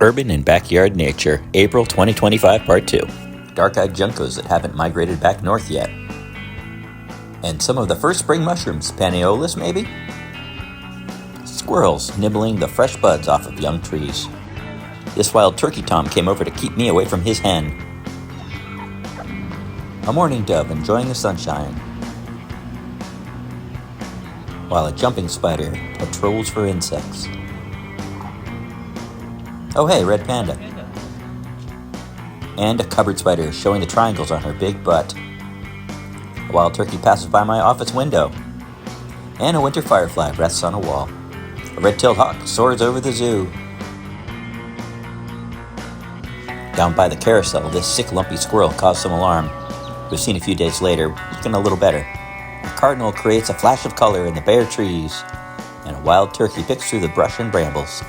Urban and Backyard Nature, April 2025, Part 2. Dark-eyed juncos that haven't migrated back north yet. And some of the first spring mushrooms, Panaeolus maybe? Squirrels nibbling the fresh buds off of young trees. This wild turkey tom came over to keep me away from his hen. A mourning dove enjoying the sunshine, while a jumping spider patrols for insects. Oh hey, red panda. And a cupboard spider showing the triangles on her big butt. A wild turkey passes by my office window. And a winter firefly rests on a wall. A red-tailed hawk soars over the zoo. Down by the carousel, this sick lumpy squirrel caused some alarm. We've seen a few days later, looking a little better. A cardinal creates a flash of color in the bare trees, and a wild turkey picks through the brush and brambles.